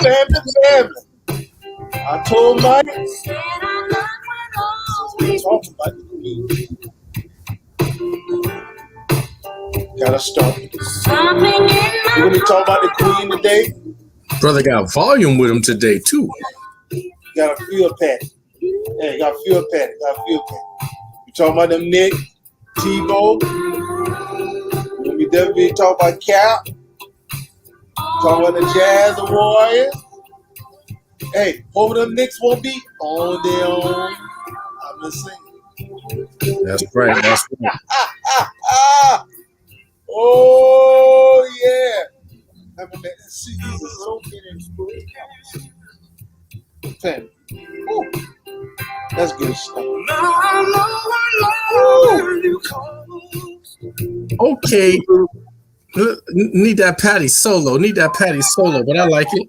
family. I told Mike, we talking about the Queen. Gotta start. We're gonna be talking about the Queen today. Brother got volume with him today too. Gotta feel Pattie. Hey, gotta feel Pattie. We talking about them Knicks, Tebow. We definitely talk about Cap. Talking about the Jazz and Warriors. Hey, hope them Knicks won't be on their own. I'm just saying. That's right. Oh yeah. I mean, see, these are so many family. That's good stuff. Okay. Need that Pattie solo. But I like it.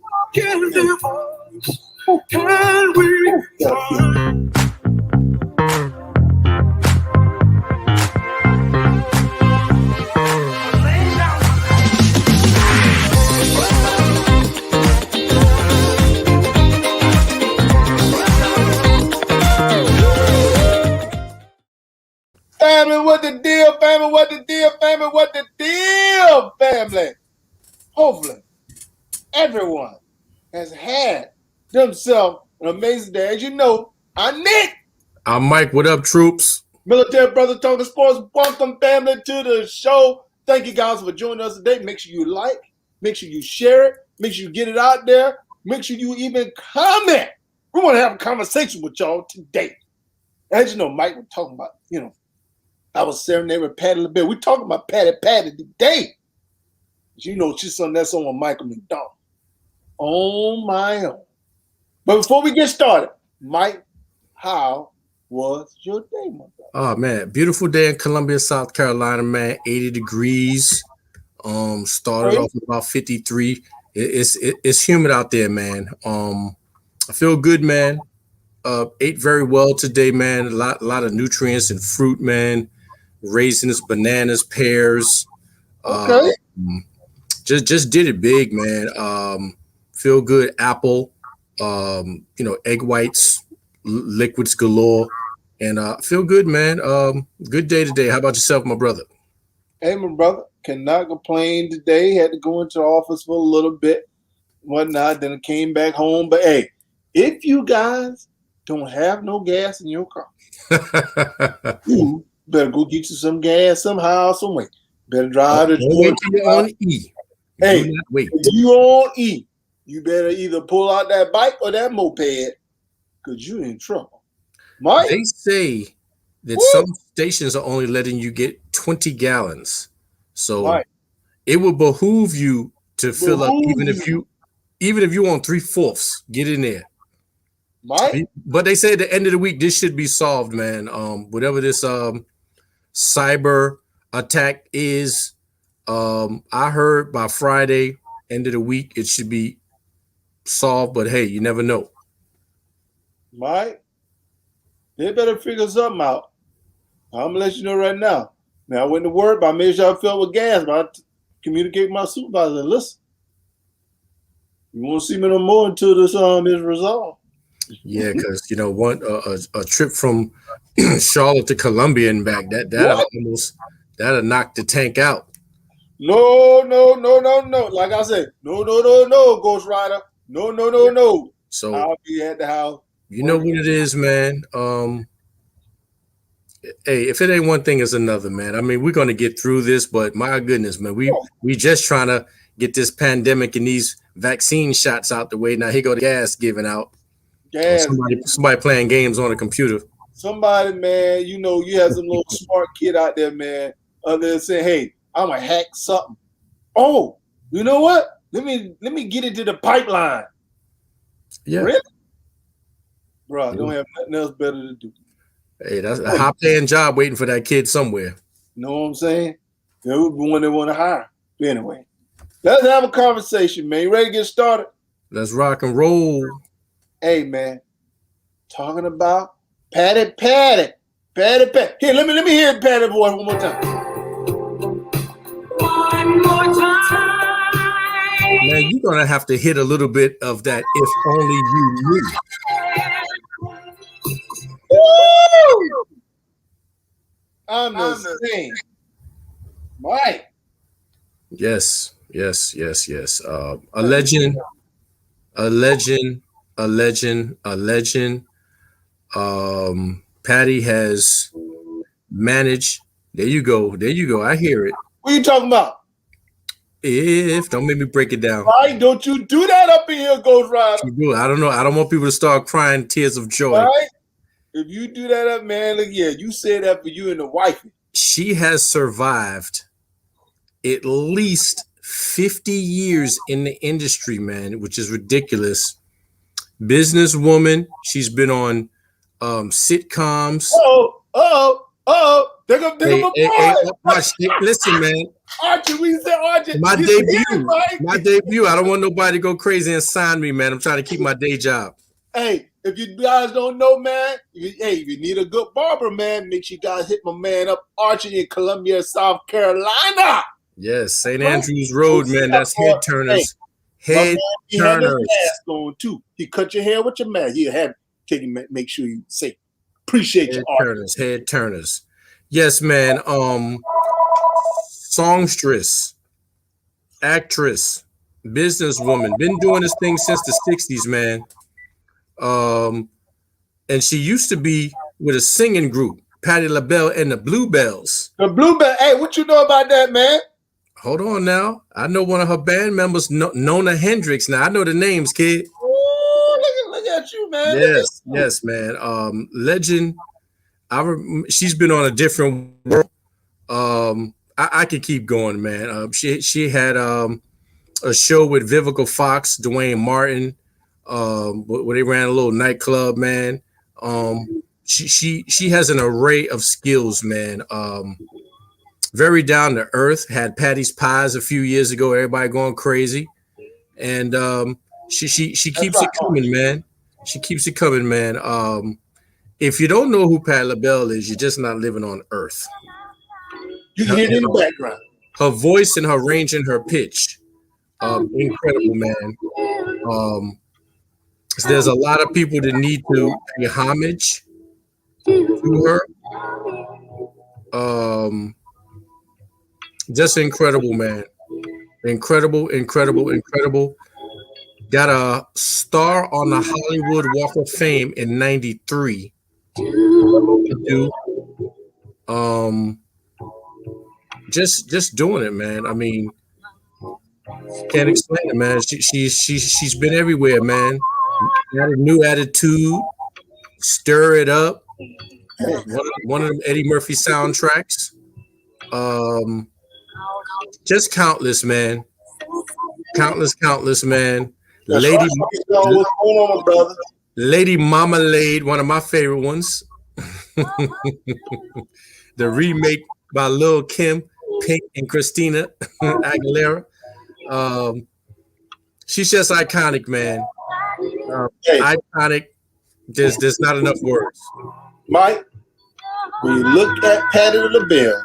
Family, what the deal, family? Hopefully, everyone has had themselves an amazing day. As you know, I'm Nick. I'm Mike. What up, troops? Military Brother Talking Sports. Welcome, family, to the show. Thank you guys for joining us today. Make sure you like, make sure you share it, make sure you get it out there, make sure you even comment. We want to have a conversation with y'all today. As you know, Mike was talking about, I was serenading with Pattie LaBelle. We're talking about Pattie today. You know, she's something that's on with Michael McDonald. On my own. But before we get started, Mike, how was your day, my brother? Oh, man. Beautiful day in Columbia, South Carolina, man. 80 degrees. Started off with about 53. It's humid out there, man. I feel good, man. Ate very well today, man. A lot of nutrients and fruit, man. Raisins, bananas, pears. Okay. Just did it big, man. Feel good. Apple, egg whites, liquids galore, and feel good, man. Good day today. How about yourself, my brother? Hey, my brother, cannot complain today. Had to go into the office for a little bit, whatnot. Then I came back home. But hey, if you guys don't have no gas in your car, you better go get you some gas somehow, some way. Better drive to wait till you're on E. Hey, if you on E, you better either pull out that bike or that moped, because you're in trouble. Mike? They say that some stations are only letting you get 20 gallons. So it will behoove you to fill up even if you want 3/4, get in there. Mike? But they say at the end of the week, this should be solved, man. Whatever this cyber attack is, I heard by Friday, end of the week, it should be solved. But hey, you never know. Mike, they better figure something out. I'm gonna let you know right now. Now I went to work, but I made sure I filled with gas. But I communicate with my supervisor. Listen, you won't see me no more until this is resolved. Yeah, because a trip from Charlotte to Columbia and back, that'll knock the tank out. No. Like I said, no, Ghost Rider. No. So I'll be at the house. You know what it is, man. Hey, if it ain't one thing, it's another, man. I mean, we're gonna get through this, but my goodness, man, we just trying to get this pandemic and these vaccine shots out the way. Now here go the gas giving out. Gas. Somebody playing games on a computer. Somebody, man, you have some little smart kid out there, man. Other than saying, "Hey, I'm gonna hack something." Oh, you know what? Let me get into the pipeline. Yeah, really, bro. Don't have nothing else better to do. Hey, that's a high-paying job waiting for that kid somewhere. You know what I'm saying? That would be one they want to hire. But anyway, let's have a conversation, man. You ready to get started? Let's rock and roll. Hey, man. Talking about Pattie. Here, let me hear Pattie voice one more time. One more time. Man, you're gonna have to hit a little bit of that. If only you knew. Woo! I'm the same. Right. Yes. A legend. Pattie has managed. There you go. I hear it. What are you talking about? Don't make me break it down. Right? Don't you do that up in here, Ghost Rider. I don't know. I don't want people to start crying tears of joy. Right? If you do that up, man, look, yeah, you said that for you and the wife. She has survived at least 50 years in the industry, man, which is ridiculous. Businesswoman. She's been on sitcoms. They're gonna listen, man. Archie, we said Archie. My debut. I don't want nobody to go crazy and sign me, man. I'm trying to keep my day job. Hey, if you guys don't know, man, if you need a good barber, man, make sure you guys hit my man up, Archie in Columbia, South Carolina. Yes, St. Andrews Road, man. That's Head Turners. Head Turners. Mask on too. He cut your hair with your mask. He'll have take you. Make sure you say appreciate your Archie. Head Turners. Yes, man. Songstress, actress, businesswoman, been doing this thing since the 60s, man. And she used to be with a singing group, Patti LaBelle and the Bluebells. The Bluebell. Hey, what you know about that, man? Hold on now. I know one of her band members, Nona Hendrix. Now I know the names, kid. Ooh, look at you, man. Yes, man. Legend. She's been on a different world. I could keep going, man. She had a show with Vivica Fox, Dwayne Martin, where they ran a little nightclub, man. She has an array of skills, man. Very down to earth. Had Pattie's Pies a few years ago. Everybody going crazy, and she keeps it coming, man. She keeps it coming, man. If you don't know who Patti LaBelle is, you're just not living on earth. You can hear it in the background. Her voice and her range and her pitch, incredible, man. So there's a lot of people that need to pay homage to her. Just incredible, man. Incredible. Got a star on the Hollywood Walk of Fame in '93. Just doing it, man. I mean, can't explain it, man. She's been everywhere, man. Got a new attitude, stir it up. One of them Eddie Murphy soundtracks. Just countless, man. Countless, man. Lady Marmalade, one of my favorite ones. The remake by Lil' Kim, Pink, and Christina Aguilera. She's just iconic, man. Iconic. There's not enough words. Mike, when you look at Patti LaBelle,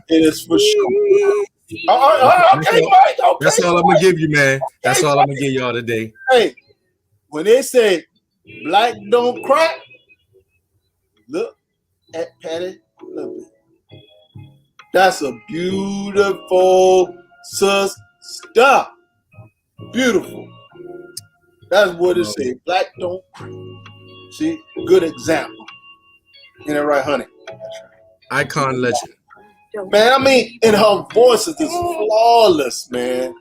it is for sure. Okay, Mike. Okay, that's all I'm gonna give you, man. That's all I'm gonna give y'all today. Hey, when they say black don't crack, look at Patti LaBelle. That's a beautiful stuff. Beautiful. That's what it says. Black don't crack. See, good example. Ain't that right, honey? Icon legend. Man, I mean, and her voice is just flawless, man.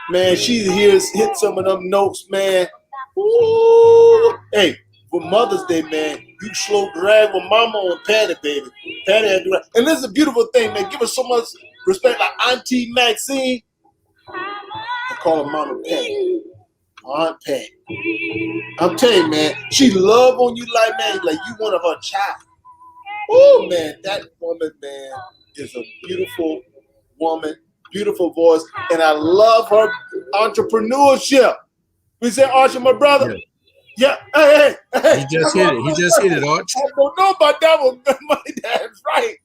Man, she hit some of them notes, man. Ooh. Hey, for Mother's Day, man, you slow drag with Mama on Pattie, baby. Pattie had to do that. And this is a beautiful thing, man. Give her so much respect, like Auntie Maxine. I call her Mama Pattie. Aunt Pattie. I'm telling you, man, she love on you like you one of her child. Oh, man, that woman, man, is a beautiful woman, beautiful voice, and I love her entrepreneurship. We say, Archie, my brother. Yeah. Hey. He just hit it, Arch. I don't know about that one, but my dad's right.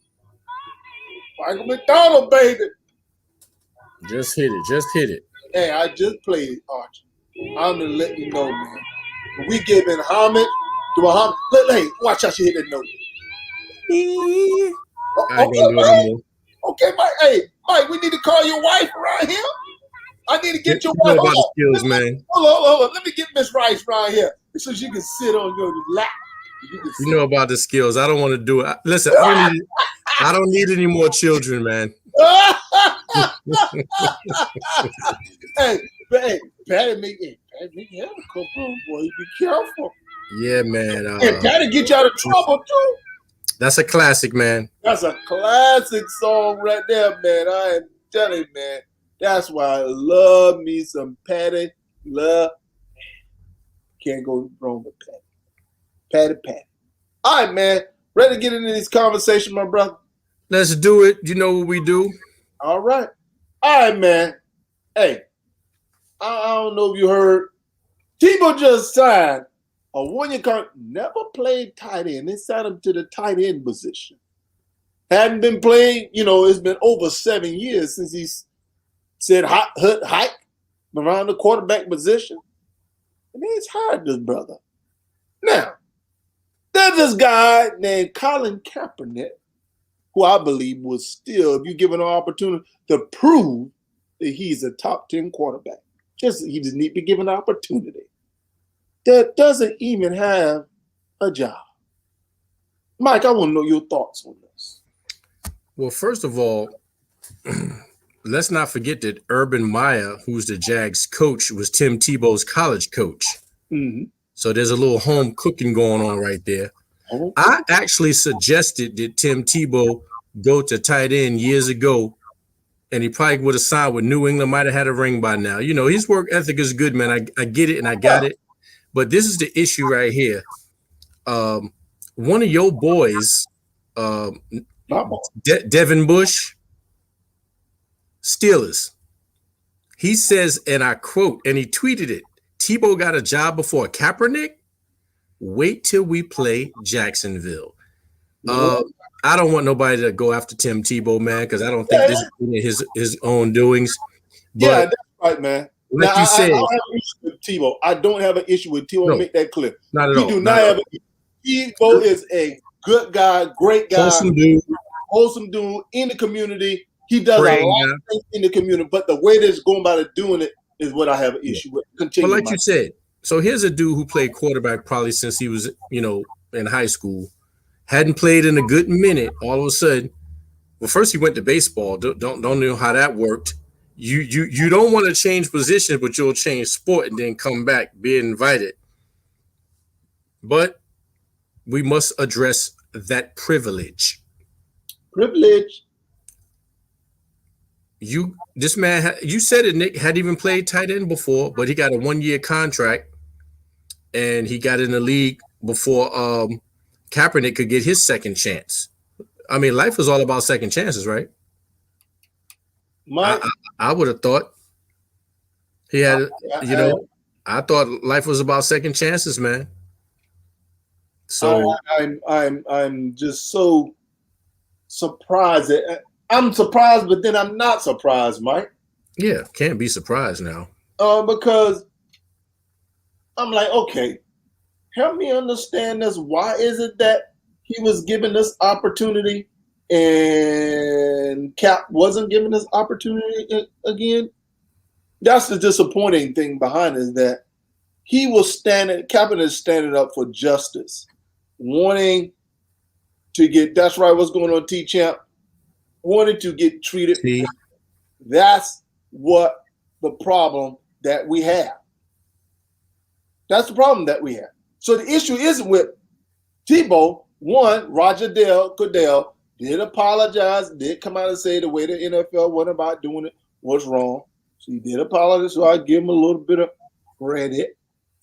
Michael McDonald, baby. Just hit it. Hey, I just played Archie. I'm gonna let you know, man. We giving homage to Muhammad. Hey, watch how she hit that note. I ain't gonna do it no more. Okay, Mike. Hey, Mike, we need to call your wife around here. I need to get your You know wife. about the skills, man. Hold on. Let me get Miss Rice around here so she can sit on your lap. You know about the skills. I don't want to do it. Listen, I don't need any more children, man. Hey, Pattie make hell come on, boy. Be careful. Yeah, man. And Pattie get you out of trouble too. That's a classic, man. That's a classic song right there, man. I am telling you, man. That's why I love me some Pattie. Love. Can't go wrong with Pattie. Pattie. All right, man. Ready to get into this conversation, my brother? Let's do it. You know what we do. All right. All right, man. Hey, I don't know if you heard. Tebow just signed a one-year contract. Never played tight end. They signed him to the tight end position. Hadn't been playing, it's been over 7 years since he's said hike around the quarterback position. And he's hired this brother. Now, there's this guy named Colin Kaepernick, who I believe was still, if you give him an opportunity to prove that he's a top 10 quarterback. He just need to be given an opportunity. That doesn't even have a job. Mike, I want to know your thoughts on this. Well, first of all, let's not forget that Urban Meyer, who's the Jags coach, was Tim Tebow's college coach. Mm-hmm. So there's a little home cooking going on right there. Oh. I actually suggested that Tim Tebow go to tight end years ago, and he probably would have signed with New England, might have had a ring by now. His work ethic is good, man. I get it, and I got it. But this is the issue right here. One of your boys, Devin Bush, Steelers, he says, and I quote, and he tweeted it, Tebow got a job before Kaepernick? Wait till we play Jacksonville. I don't want nobody to go after Tim Tebow, man, because I don't think this is his own doings. But yeah, that's right, man. Like you said, I don't have an issue with Tebow. I don't have an issue with Tebow. No, make that clear. Not at all. We do not have an issue. Tebow is a good guy, great guy, wholesome dude in the community. He does a lot of things in the community, but the way that's going about it, doing it, is what I have an issue with. Continue, but like you said, so here's a dude who played quarterback probably since he was, in high school. Hadn't played in a good minute. All of a sudden, well, first he went to baseball. Don't know how that worked. You don't want to change position, but you'll change sport and then come back, being invited. But we must address that privilege. This man, you said it, Nick, had even played tight end before, but he got a 1-year contract, and he got in the league before Kaepernick could get his second chance. I mean, life is all about second chances, right? I would have thought he had, I thought life was about second chances, man. So I'm just so surprised. I'm surprised, but then I'm not surprised, Mike. Yeah, can't be surprised now. Because I'm like, okay, help me understand this. Why is it that he was given this opportunity and Cap wasn't given this opportunity again? That's the disappointing thing behind it, is that he was Kaepernick standing up for justice, wanting to get, that's right, what's going on, T-Champ? Wanted to get treated. That's what the problem that we have. That's the problem that we have. So the issue isn't with Tebow. One, Roger Goodell did apologize, did come out and say the way the NFL went about doing it was wrong. So he did apologize, so I give him a little bit of credit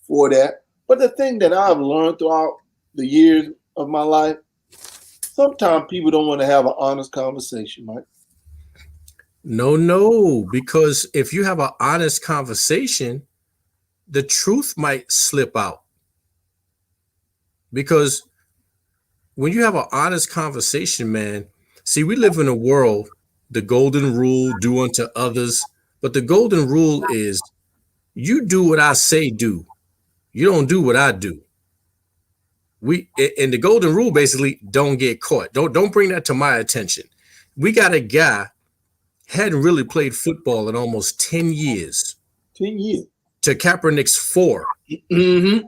for that. But the thing that I've learned throughout the years of my life, sometimes people don't want to have an honest conversation, Mike. No, because if you have an honest conversation, the truth might slip out. Because when you have an honest conversation, man, see, we live in a world, the golden rule, do unto others But the golden rule is you do what I say do. You don't do what I do. And the golden rule basically don't get caught. Don't bring that to my attention. We got a guy hadn't really played football in almost 10 years. 10 years. To Kaepernick's 4. Mm-hmm.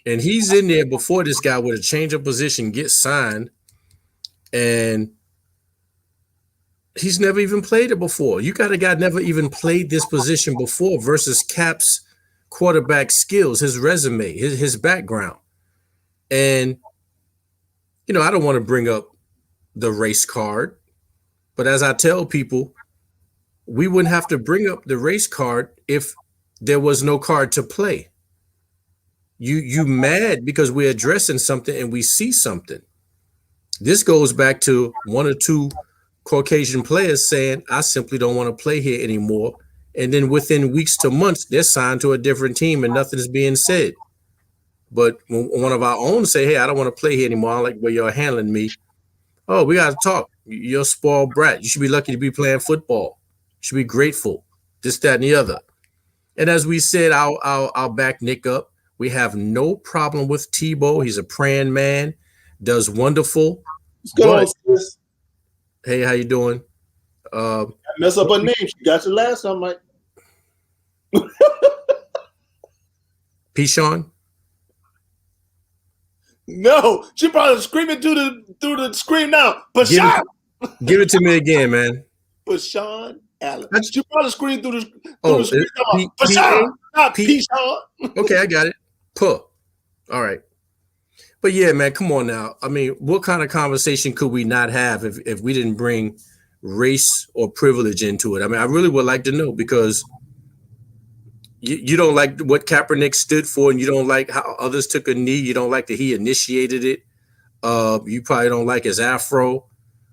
And he's in there before this guy with a change of position gets signed. And he's never even played it before. You got a guy never even played this position before versus Cap's quarterback skills, his resume, his background. And, you know, I don't want to bring up the race card, but as I tell people, we wouldn't have to bring up the race card if there was no card to play. You mad because we're addressing something and we see something. This goes back to 1 or 2 Caucasian players saying, I simply don't want to play here anymore. And then within weeks to months, they're signed to a different team and nothing is being said. But when one of our own say, hey, I don't want to play here anymore, I don't like the way you're handling me. Oh, we got to talk. You're a spoiled brat. You should be lucky to be playing football. You should be grateful. This, that, and the other. And as we said, I'll back Nick up. We have no problem with Tebow. He's a praying man, does wonderful. What's going on, sis? Hey, how you doing? I mess up her name. She got you last time, Mike. P-Sean? No, she probably screaming through the screen now. Pashawn! Give it to me again, man. Pashawn Allen. She probably screamed through the screen. Pashawn, not P-Sean. Okay, I got it. Puh. All right. But yeah, man, come on now. I mean, what kind of conversation could we not have if we didn't bring race or privilege into it? I mean, I really would like to know, because you don't like what Kaepernick stood for, and you don't like how others took a knee. You don't like that he initiated it. You probably don't like his afro,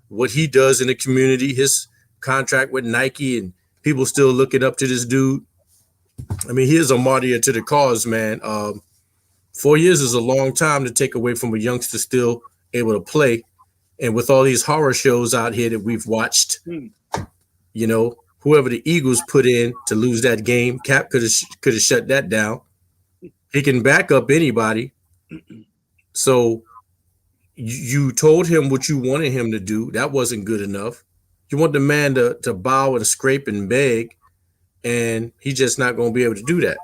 what he does in the community, his contract with Nike, and people still looking up to this dude. I mean, he is a martyr to the cause, man. 4 years is a long time to take away from a youngster still able to play. And with all these horror shows out here that we've watched, you know, whoever the Eagles put in to lose that game, Cap could have shut that down. He can back up anybody. So you told him what you wanted him to do. That wasn't good enough. You want the man to bow and scrape and beg, and he's just not going to be able to do that.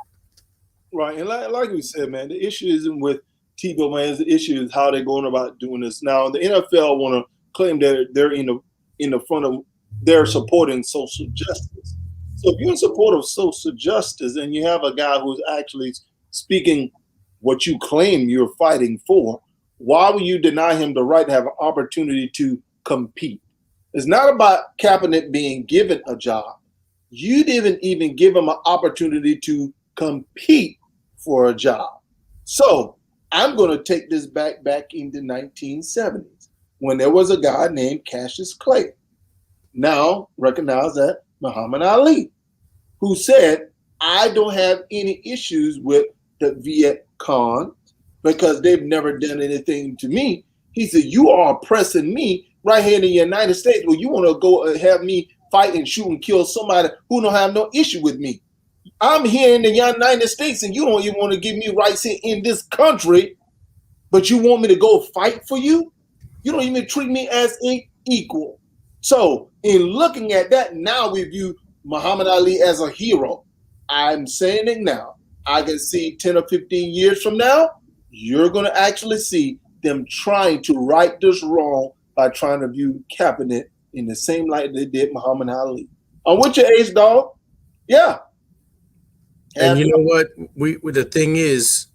Right, and like we said, man, the issue isn't with Tebow, man. The issue is how they're going about doing this. Now, the NFL want to claim that they're in the front of, they're supporting social justice. So if you're in support of social justice and you have a guy who's actually speaking what you claim you're fighting for, why would you deny him the right to have an opportunity to compete? It's not about Kaepernick being given a job. You didn't even give him an opportunity to compete for a job. So I'm going to take this back in the 1970s when there was a guy named Cassius Clay, now recognized as Muhammad Ali, who said, I don't have any issues with the Viet Cong because they've never done anything to me. He said, you are oppressing me right here in the United States. Well, you want to go have me fight and shoot and kill somebody who don't have no issue with me. I'm here in the United States and you don't even want to give me rights in this country, but you want me to go fight for you? You don't even treat me as an equal. So in looking at that, now we view Muhammad Ali as a hero. I'm saying it now. I can see 10 or 15 years from now, you're going to actually see them trying to right this wrong by trying to view Kaepernick in the same light they did Muhammad Ali. On with your age, dog? Yeah. And you know what? The thing is,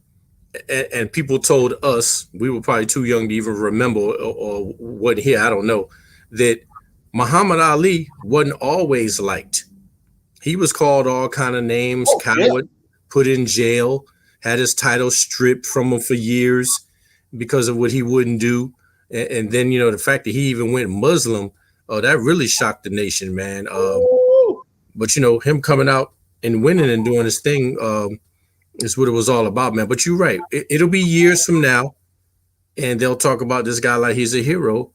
and people told us, we were probably too young to even remember or what here, I don't know, that Muhammad Ali wasn't always liked. He was called all kind of names, coward, put in jail, had his title stripped from him for years because of what he wouldn't do. And then, you know, the fact that he even went Muslim, that really shocked the nation, man. But, you know, him coming out and winning and doing his thing is what it was all about, man. But you're right. It'll be years from now, and they'll talk about this guy like he's a hero.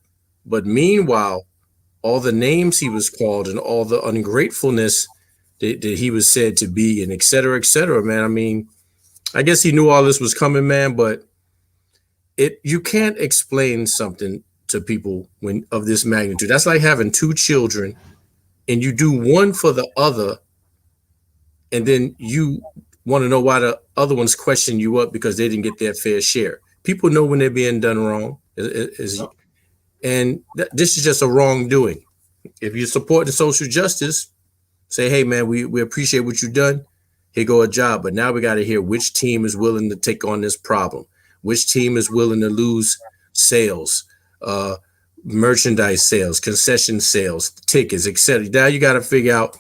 But meanwhile, all the names he was called and all the ungratefulness that he was said to be, and et cetera, man. I mean, I guess he knew all this was coming, man, but you can't explain something to people when of this magnitude. That's like having two children and you do one for the other, and then you want to know why the other ones question you up because they didn't get their fair share. People know when they're being done wrong, and this is just a wrongdoing. If you're supporting social justice, say, hey, man, we appreciate what you've done. Here go a job. But now we got to hear which team is willing to take on this problem, which team is willing to lose sales, merchandise sales, concession sales, tickets, etc. Now you got to figure out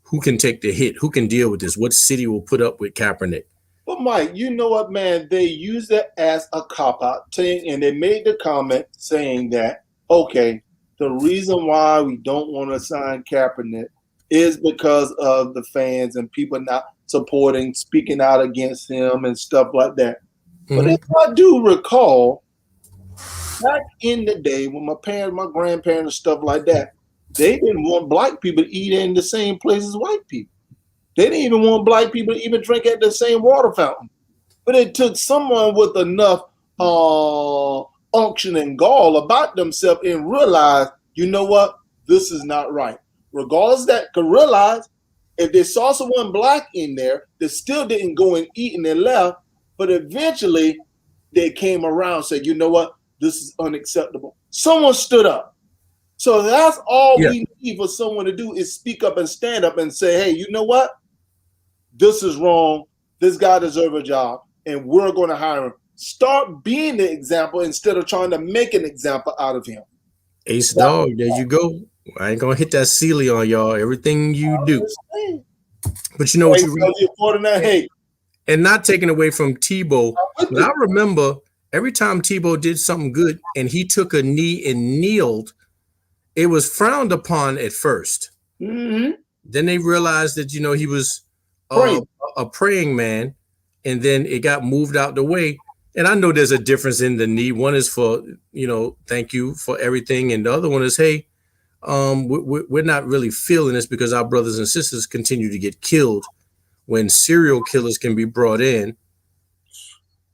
who can take the hit, who can deal with this, what city will put up with Kaepernick. But Mike, you know what, man? They use it as a cop-out thing, and they made the comment saying that, okay, the reason why we don't want to sign Kaepernick is because of the fans and people not supporting, speaking out against him and stuff like that. Mm-hmm. But if I do recall, back in the day when my parents, my grandparents and stuff like that, they didn't want black people to eat in the same place as white people. They didn't even want black people to even drink at the same water fountain. But it took someone with enough unction and gall about themselves and realize, you know what, this is not right. Regardless that could realize if they saw someone black in there, they still didn't go and eat and they left, but eventually they came around and said, you know what, this is unacceptable. Someone stood up. So that's all we need for someone to do is speak up and stand up and say, hey, you know what? This is wrong. This guy deserves a job, and we're going to hire him. Start being the example instead of trying to make an example out of him. Ace Dog, there you go. I ain't going to hit that Sealy on y'all. Everything you do. But you know what you and not taking away from Tebow. But I remember every time Tebow did something good and he took a knee and kneeled, it was frowned upon at first. Mm-hmm. Then they realized that, you know, he was a praying man, and then it got moved out the way. And I know there's a difference in the knee. One is for, you know, thank you for everything. And the other one is, hey, we're not really feeling this because our brothers and sisters continue to get killed when serial killers can be brought in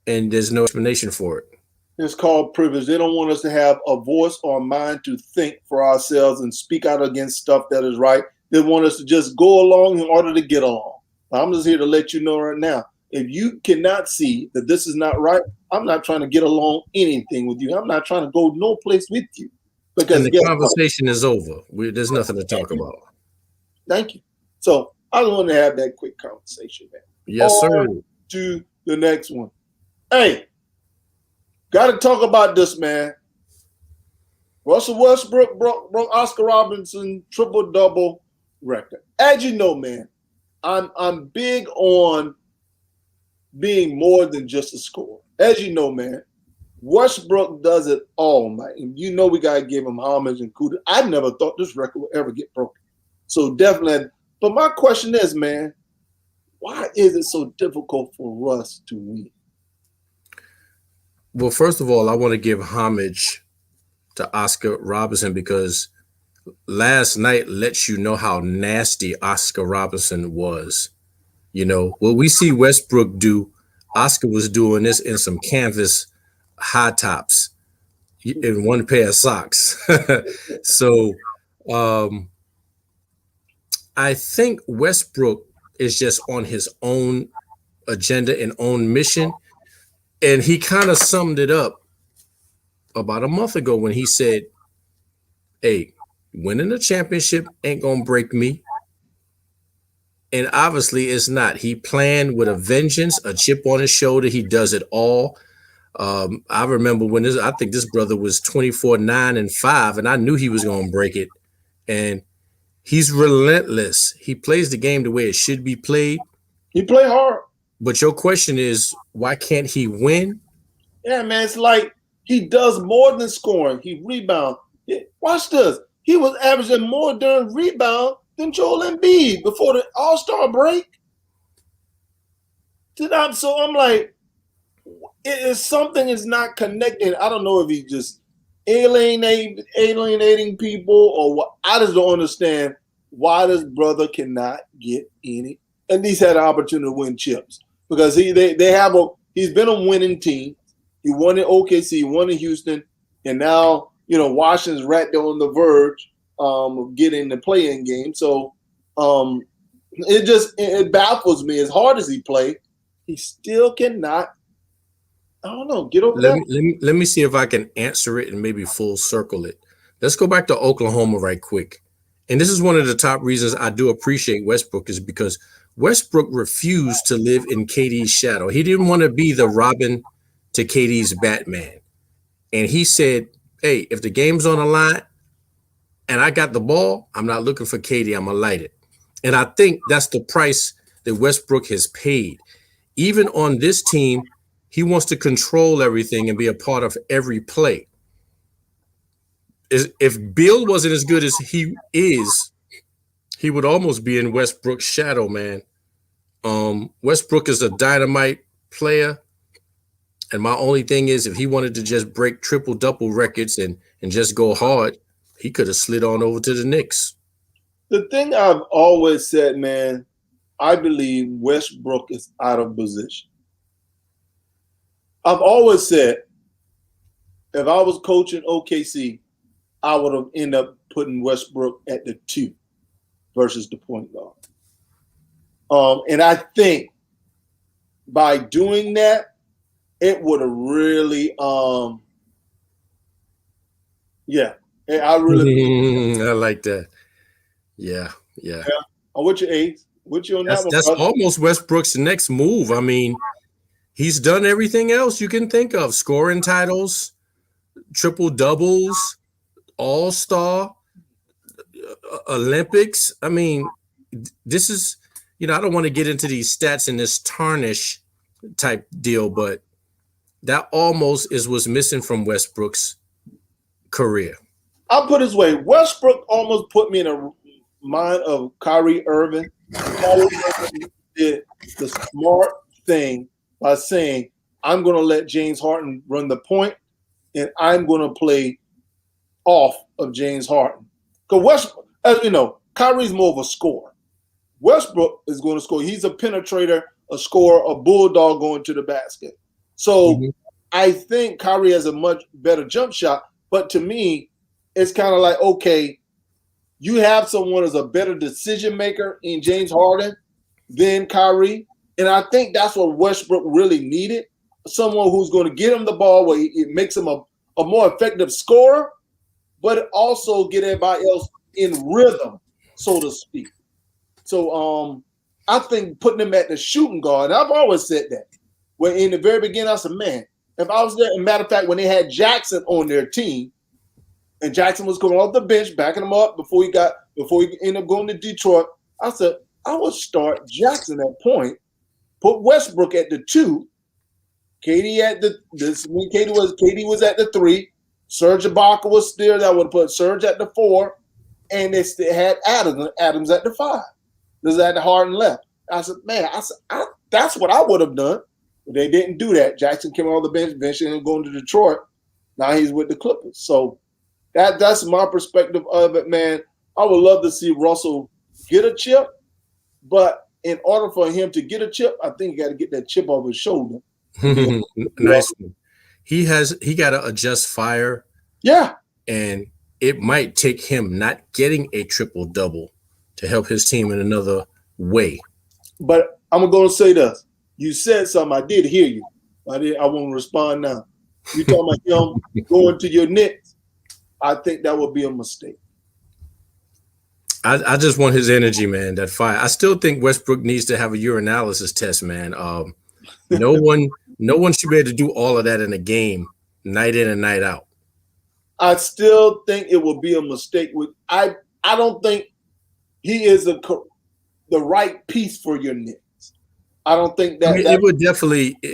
and there's no explanation for it. It's called privilege. They don't want us to have a voice or a mind to think for ourselves and speak out against stuff that is right. They want us to just go along in order to get along. I'm just here to let you know right now. If you cannot see that this is not right, I'm not trying to get along anything with you. I'm not trying to go no place with you. Because the conversation is over. There's nothing to talk about. Thank you. So I just want to have that quick conversation, man. Yes, sir. To the next one. Hey, got to talk about this, man. Russell Westbrook broke Oscar Robinson's triple-double record. As you know, man, I'm big on being more than just a scorer. As you know, man, Westbrook does it all, man. And you know we got to give him homage and kudos. I never thought this record would ever get broken. So definitely. But my question is, man, why is it so difficult for Russ to win? Well, first of all, I want to give homage to Oscar Robinson because last night lets you know how nasty Oscar Robinson was. You know, what we see Westbrook do, Oscar was doing this in some canvas high tops in one pair of socks. So I think Westbrook is just on his own agenda and own mission. And he kind of summed it up about a month ago when he said, hey, winning a championship ain't going to break me. And obviously it's not. He planned with a vengeance, a chip on his shoulder. He does it all. I remember when I think this brother was 24-9-5, and I knew he was going to break it. And he's relentless. He plays the game the way it should be played. He play hard. But your question is, why can't he win? Yeah, man, it's like he does more than scoring. He rebounds. Watch this. He was averaging more during rebound than Joel Embiid before the All-Star break. So I'm like, something is not connecting. I don't know if he's just alienating people or what. I just don't understand why this brother cannot get any, at least had an opportunity to win chips. Because he's been a winning team. He won in OKC, he won in Houston, and now, Washington's right there on the verge of getting the play-in game. So it baffles me. As hard as he played, he still cannot, I don't know, get over that. Let me see if I can answer it and maybe full circle it. Let's go back to Oklahoma right quick. And this is one of the top reasons I do appreciate Westbrook, is because Westbrook refused to live in KD's shadow. He didn't want to be the Robin to KD's Batman. And he said, hey, if the game's on the line and I got the ball, I'm not looking for KD. I'm going to light it. And I think that's the price that Westbrook has paid. Even on this team, he wants to control everything and be a part of every play. If Bill wasn't as good as he is, he would almost be in Westbrook's shadow, man. Westbrook is a dynamite player. And my only thing is, if he wanted to just break triple-double records and just go hard, he could have slid on over to the Knicks. The thing I've always said, man, I believe Westbrook is out of position. I've always said, if I was coaching OKC, I would have ended up putting Westbrook at the 2 versus the point guard. And I think by doing that, it would have really, I like that. Yeah. What's your ace? What's your That's almost Westbrook's next move. I mean, he's done everything else you can think of: scoring titles, triple doubles, All-Star, Olympics. I mean, this is, I don't want to get into these stats in this tarnish type deal, but that almost is what's missing from Westbrook's career. I'll put it this way. Westbrook almost put me in a mind of Kyrie Irving. Kyrie Irving did the smart thing by saying, I'm going to let James Harden run the point, and I'm going to play off of James Harden. Because Westbrook, as we know, Kyrie's more of a scorer. Westbrook is going to score. He's a penetrator, a scorer, a bulldog going to the basket. So I think Kyrie has a much better jump shot. But to me, it's kind of like, okay, you have someone as a better decision maker in James Harden than Kyrie. And I think that's what Westbrook really needed. Someone who's going to get him the ball where it makes him a more effective scorer, but also get everybody else in rhythm, so to speak. So I think putting him at the shooting guard, and I've always said that. When in the very beginning, I said, man, if I was there, as a matter of fact, when they had Jackson on their team, and Jackson was coming off the bench, backing him up before he ended up going to Detroit, I said, I would start Jackson at point, put Westbrook at the 2, KD at when KD was at the 3, Serge Ibaka was still there. I would put Serge at the 4, and they still had Adams at the 5. This is at the Harden left. I said, man, that's what I would have done. But they didn't do that. Jackson came on the bench and going to Detroit. Now he's with the Clippers. So that's my perspective of it, man. I would love to see Russell get a chip, but in order for him to get a chip, I think he got to get that chip off his shoulder. Nice one. He got to adjust fire. Yeah. And it might take him not getting a triple-double to help his team in another way. But I'm going to say this. You said something. I did hear you. I won't respond now. You talking about him going to your Knicks. I think that would be a mistake. I just want his energy, man, that fire. I still think Westbrook needs to have a urinalysis test, man. No one should be able to do all of that in a game, night in and night out. I still think it will be a mistake. I don't think he is the right piece for your Knicks. I don't think that, it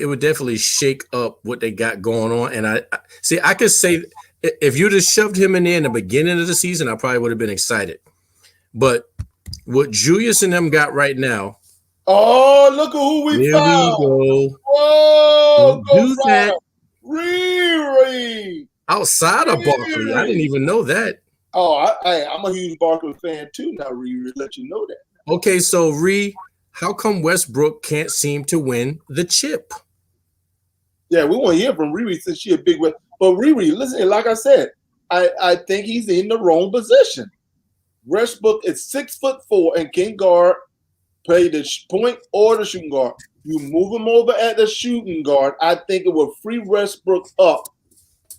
would definitely shake up what they got going on. And I could say if you'd have shoved him in there in the beginning of the season, I probably would have been excited. But what Julius and them got right now. Oh, look at who we found. We go. Whoa, do that. Riri. Outside of Barkley. I didn't even know that. I'm a huge Barkley fan too. Now, Riri, let you know that. Okay, so how come Westbrook can't seem to win the chip? Yeah, we want to hear from Riri since she a big one. But Riri, listen, like I said, I think he's in the wrong position. Westbrook is 6'4" and can guard, play the point or the shooting guard. You move him over at the shooting guard, I think it will free Westbrook up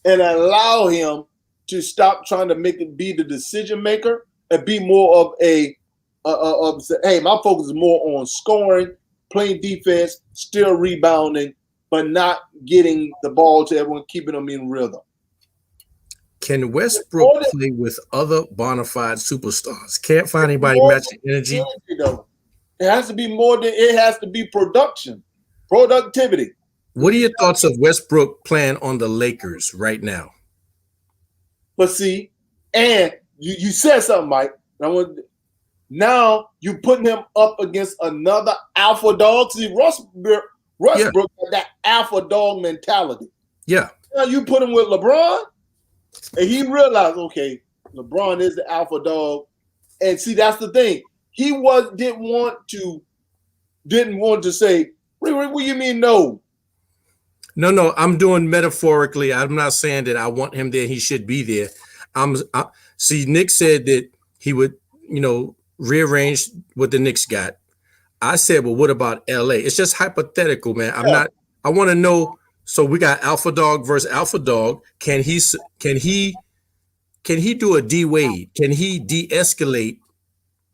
and allow him to stop trying to be the decision maker and be more of hey, my focus is more on scoring, playing defense, still rebounding, but not getting the ball to everyone, keeping them in rhythm. Can Westbrook play with other bona fide superstars? Can't find anybody matching energy. Though. It has to be more than it has to be productivity. What are your thoughts of Westbrook playing on the Lakers right now? But see, and you said something, Mike. Now you putting him up against another alpha dog. See, Westbrook had that alpha dog mentality. Yeah. Now you put him with LeBron, and he realized, okay, LeBron is the alpha dog. And see, that's the thing. He didn't want to say, what do you mean no? No, I'm doing metaphorically. I'm not saying that I want him there. He should be there. See, Nick said that he would, rearrange what the Knicks got. I said, well, what about LA? It's just hypothetical, man. I want to know. So we got alpha dog versus alpha dog. Can he do a D Wade? Can he de-escalate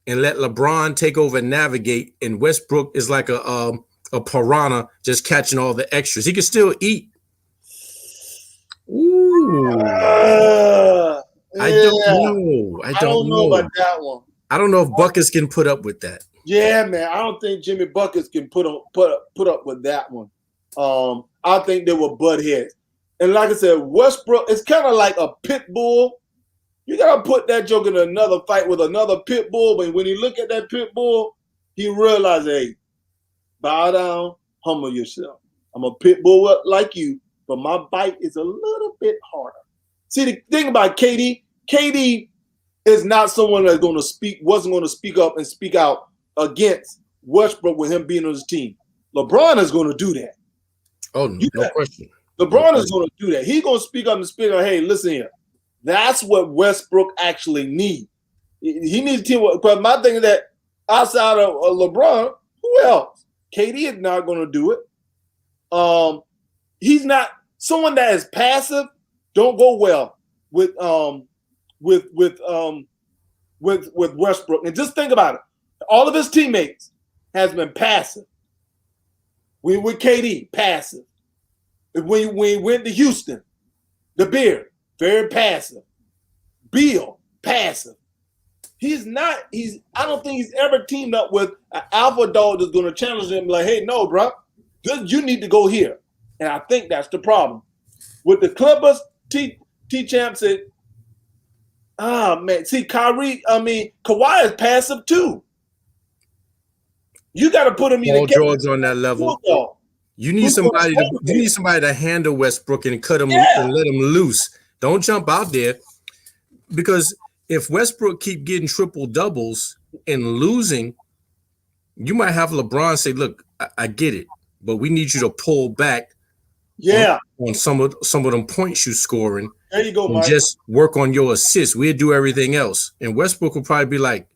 and let LeBron take over and navigate? And Westbrook is like a piranha just catching all the extras. He can still eat. Ooh. I don't know about that one. I don't know if Buckets can put up with that. Yeah, man. I don't think Jimmy Buckets can put up with that one. I think they were butt heads. And like I said, Westbrook, it's kind of like a pit bull. You got to put that joke in another fight with another pit bull. But when you look at that pit bull, he realized, hey, bow down, humble yourself. I'm a pit bull like you, but my bite is a little bit harder. See, the thing about KD is not someone that's wasn't going to speak up and speak out against Westbrook with him being on his team. LeBron is going to do that. Oh, no question. LeBron is going to do that. He's going to speak up and speak out, hey, listen here. That's what Westbrook actually needs. He needs a team. But my thing is that outside of LeBron, who else? KD is not going to do it. He's not someone that is passive. Don't go well with Westbrook. And just think about it. All of his teammates has been passive. With KD, passive. When we went to Houston, the Beard, very passive. Beal, passive. I don't think he's ever teamed up with an alpha dog that's going to challenge him like, hey, no, bro, you need to go here. And I think that's the problem. With the Clippers, T-Champ said, man, see, Kawhi is passive too. You got to put him in Paul George on that level. You need somebody to handle Westbrook and cut him and let him loose. Don't jump out there, because if Westbrook keep getting triple doubles and losing, you might have LeBron say, "Look, I get it, but we need you to pull back, on some of them points you scoring. There you go, Mike. Just work on your assists. We'll do everything else." And Westbrook will probably be like,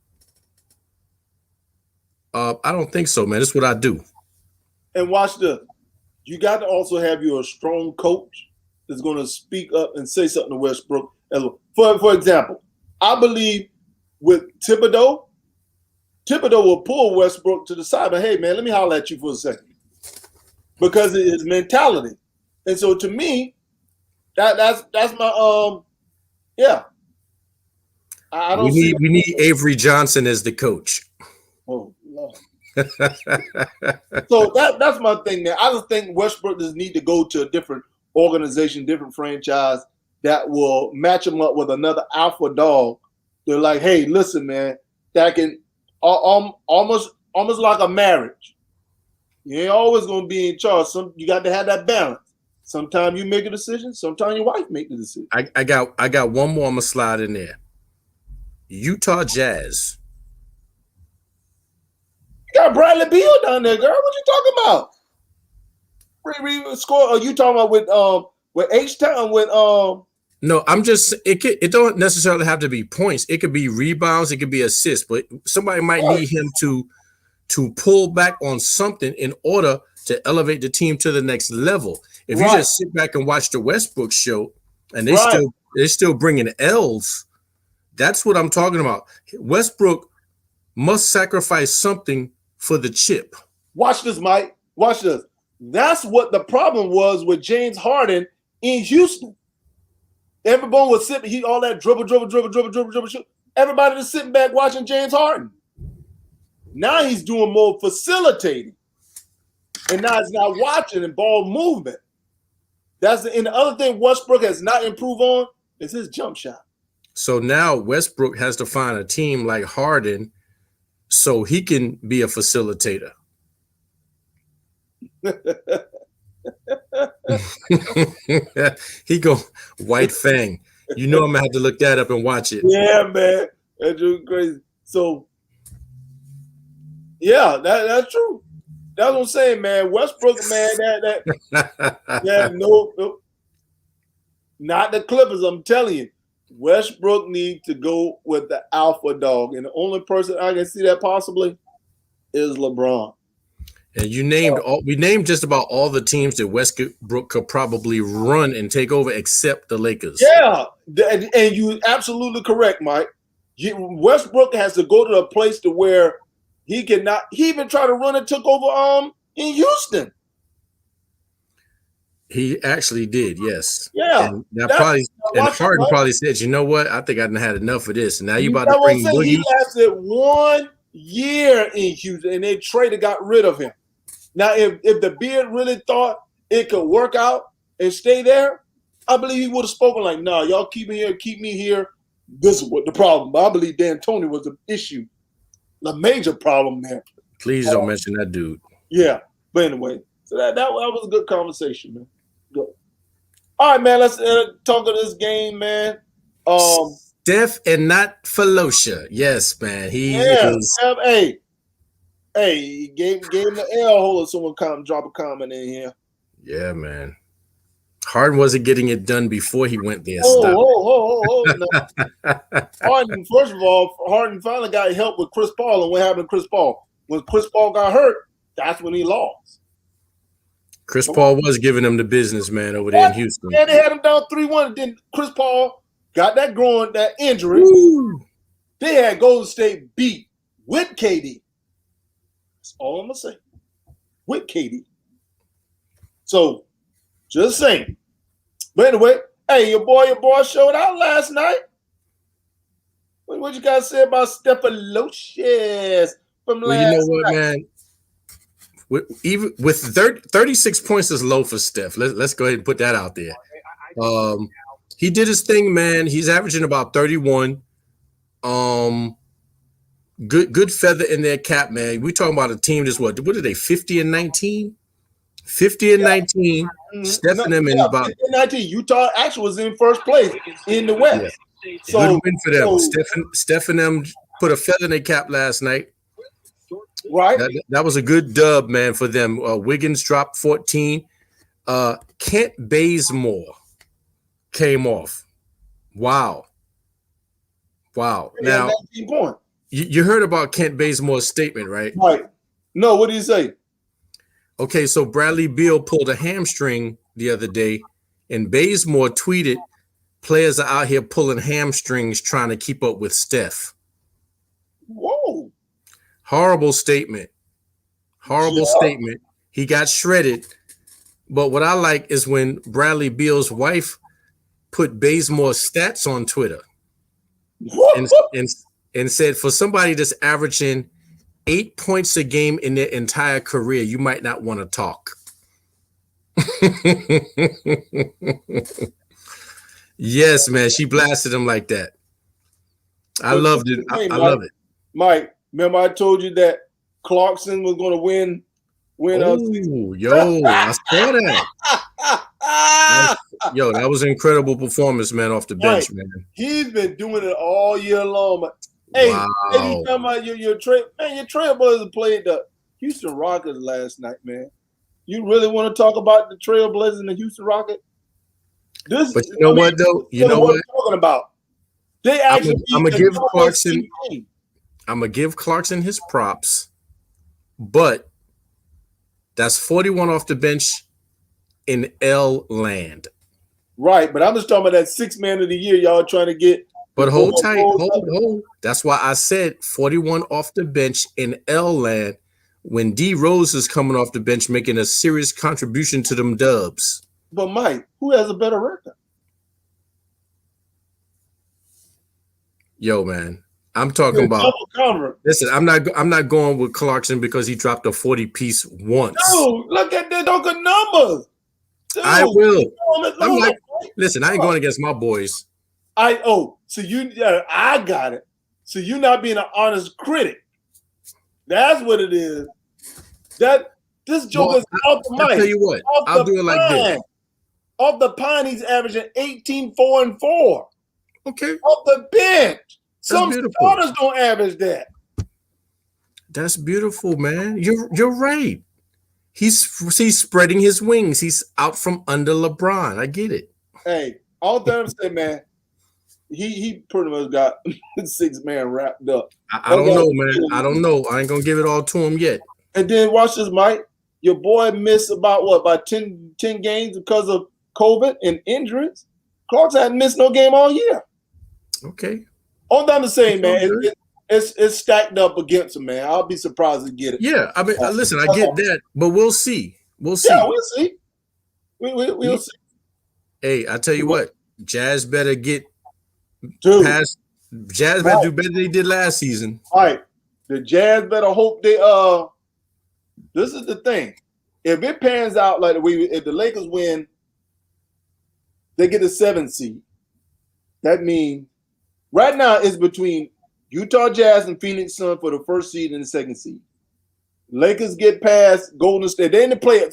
"I don't think so, man. That's what I do." And watch this. You got to also have a strong coach that's going to speak up and say something to Westbrook. For example, I believe with Tebow will pull Westbrook to the side. But hey, man, let me holler at you for a second, because of his mentality. And so to me, that's my I don't. We need Avery Johnson as the coach. Oh Lord. So that's my thing there. I just think Westbrook does need to go to a different organization, different franchise that will match him up with another alpha dog. They're like, hey, listen, man, that can almost like a marriage. You ain't always gonna be in charge. You got to have that balance. Sometimes you make a decision, sometimes your wife make the decision. I got one more. I'm gonna slide in there. Utah Jazz. You got Bradley Beal down there, girl. What you talking about? Score? Are you talking about with H-Town with No, I'm just it don't necessarily have to be points. It could be rebounds, it could be assists, but somebody might need him to pull back on something in order to elevate the team to the next level. If you just sit back and watch the Westbrook show and they're still bringing L's, that's what I'm talking about. Westbrook must sacrifice something for the chip. Watch this, Mike. Watch this. That's what the problem was with James Harden in Houston. Everyone was sitting, all that dribble. Everybody was sitting back watching James Harden. Now he's doing more facilitating. And now he's not watching and ball movement. And the other thing Westbrook has not improved on is his jump shot. So now Westbrook has to find a team like Harden so he can be a facilitator. He go White Fang. You know I'm gonna have to look that up and watch it. Yeah, man. That's just crazy. So yeah, that's true. That's what I'm saying, man. Westbrook, man, no, not the Clippers. I'm telling you, Westbrook needs to go with the alpha dog, and the only person I can see that possibly is LeBron. And we named just about all the teams that Westbrook could probably run and take over, except the Lakers. Yeah, and you're absolutely correct, Mike. Westbrook has to go to a place to where he cannot. He even tried to run and took over in Houston. He actually did, yes. Yeah. And Harden probably said, "You know what? I think I've had enough of this." And now you about to bring Boogie. He lasted 1 year in Houston, and they got rid of him. Now, if the beard really thought it could work out and stay there, I believe he would have spoken like, "Nah, y'all keep me here. This is what the problem." But I believe D'Antoni was the issue, the major problem there. Please don't mention that dude. Yeah, but anyway, so that was a good conversation, man. Good. All right, man. Let's talk of this game, man. Steph and not Falocia. Yes, man. He is. Hey, he gave him the L hole. Someone drop a comment in here. Yeah, man. Harden wasn't getting it done before he went there. No. Harden, first of all, Harden finally got help with Chris Paul. And what happened to Chris Paul? When Chris Paul got hurt, that's when he lost. Chris Paul was giving him the business, man, over there in Houston. Yeah, they had him down 3-1. Then Chris Paul got that injury. Woo. They had Golden State beat with KD. That's all I'm going to say. With KD. So, just saying. But anyway, hey, your boy showed out last night. What you guys say about Stephalocious from last night? You know what, man? Even with 36 points is low for Steph. Let's go ahead and put that out there. He did his thing, man. He's averaging about 31. Good feather in their cap, man. We talking about a team that's what are they, 50 and 19? 50 and 19. Steph and them in about 50 and 19. Utah actually was in first place in the West. Yeah. So, good win for them. Steph and them put a feather in their cap last night. Right. That was a good dub, man, for them. Wiggins dropped 14. Kent Bazemore came off. Wow. Now, 19 points. You heard about Kent Bazemore's statement, right? Right. No, what did he say? Okay, so Bradley Beal pulled a hamstring the other day, and Bazemore tweeted, "Players are out here pulling hamstrings trying to keep up with Steph." Whoa. Horrible statement. Statement. He got shredded. But what I like is when Bradley Beal's wife put Bazemore's stats on Twitter and said, for somebody that's averaging 8 points a game in their entire career, you might not want to talk. Yes, man. She blasted him like that. I loved it. I love it. Mike, remember I told you that Clarkson was going to win. Oh, yo, I saw that. Yo, that was an incredible performance, man, off the bench, Right. man. He's been doing it all year long. But, hey, Wow. you talking about your Trailblazers played the Houston Rockets last night, man. You really want to talk about the Trailblazers and the Houston Rockets? But you know what, though? You know what? I'm talking about. They actually I'm gonna give Clarkson. I'm gonna give Clarkson his props, but that's 41 off the bench in L land. Right, but I'm just talking about that 6th man of the year y'all trying to get. But hold tight, hold. That's why I said 41 off the bench in L land when D Rose is coming off the bench making a serious contribution to them Dubs. But Mike, who has a better record? Yo, man, I'm talking about. Listen, I'm not going with Clarkson because he dropped a 40-piece once. No, look at the numbers. Dude, I will. I'm like, listen, I ain't going against my boys. I got it. So you not being an honest critic. That's what it is. That this joke is off the mic. I'll tell you what. I'll do it like this. Off the pine, he's averaging 18, 4, and 4. Okay. Off the bench. Some starters don't average that. That's beautiful, man. You're right. He's spreading his wings. He's out from under LeBron. I get it. Hey, all that I'm saying, man, he pretty much got 6 man wrapped up. I don't know, man. I don't know. I ain't gonna give it all to him yet. And then watch this, Mike. Your boy missed about 10 games because of COVID and injuries. Clarkson hadn't missed no game all year. Okay. All I'm saying, man, it's stacked up against him, man. I'll be surprised to get it. Yeah, I mean, listen, I get that, but we'll see. We'll see. Yeah, we'll see. We'll see. Hey, I tell you what, Jazz better get past. Jazz better do better than they did last season. All right, the Jazz better hope they. This is the thing. If it pans out like if the Lakers win, they get the 7th seed. That means right now it's between Utah Jazz and Phoenix Suns for the 1st seed and the 2nd seed. Lakers get past Golden State. They're in the play.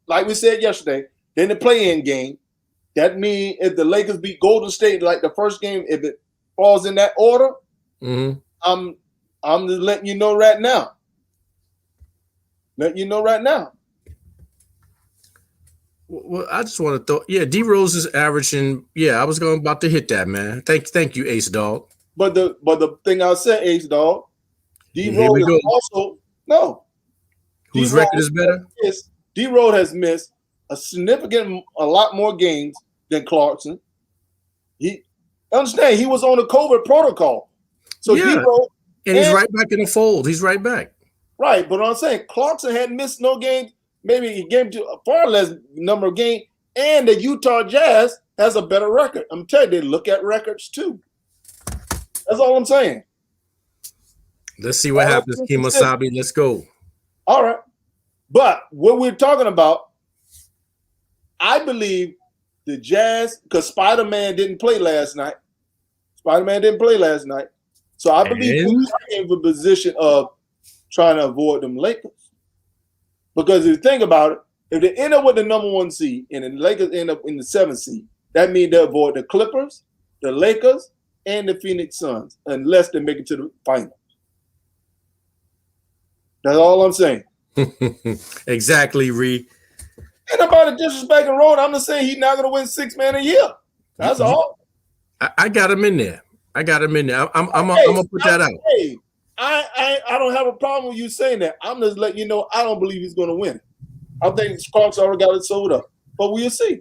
Like we said yesterday, they're in the play-in game. That means if the Lakers beat Golden State like the first game, if it falls in that order, I'm just letting you know right now. Well, I just want to D Rose is averaging. Yeah, I was about to hit that, man. Thank you, Ace Dog. But the thing I said, Ace Dog, D Rose is also no. Whose record is better? D Rose has missed a lot more games than Clarkson. He understand he was on the COVID protocol, so yeah, D-Rose, and he's right back in the fold. He's right back. Right, but I'm saying Clarkson hadn't missed no games. Maybe he gave to a far less number of games, and the Utah Jazz has a better record. I'm telling you, they look at records too. That's all I'm saying. Let's see what happens, Kemosabe. Let's go. All right. But what we're talking about, I believe the Jazz, because Spider-Man didn't play last night. So I believe he's in the position of trying to avoid them Lakers. Because if you think about it, if they end up with the number 1 seed and the Lakers end up in the 7th seed, that means they avoid the Clippers, the Lakers, and the Phoenix Suns, unless they make it to the finals. That's all I'm saying. Exactly, Ree. Ain't about a disrespecting road. I'm just saying he's not going to win 6 man a year. That's all. I got him in there. I'm gonna put that out. Hey, I don't have a problem with you saying that. I'm just letting you know I don't believe he's going to win. I think Sparks already got it sold up, but we'll see.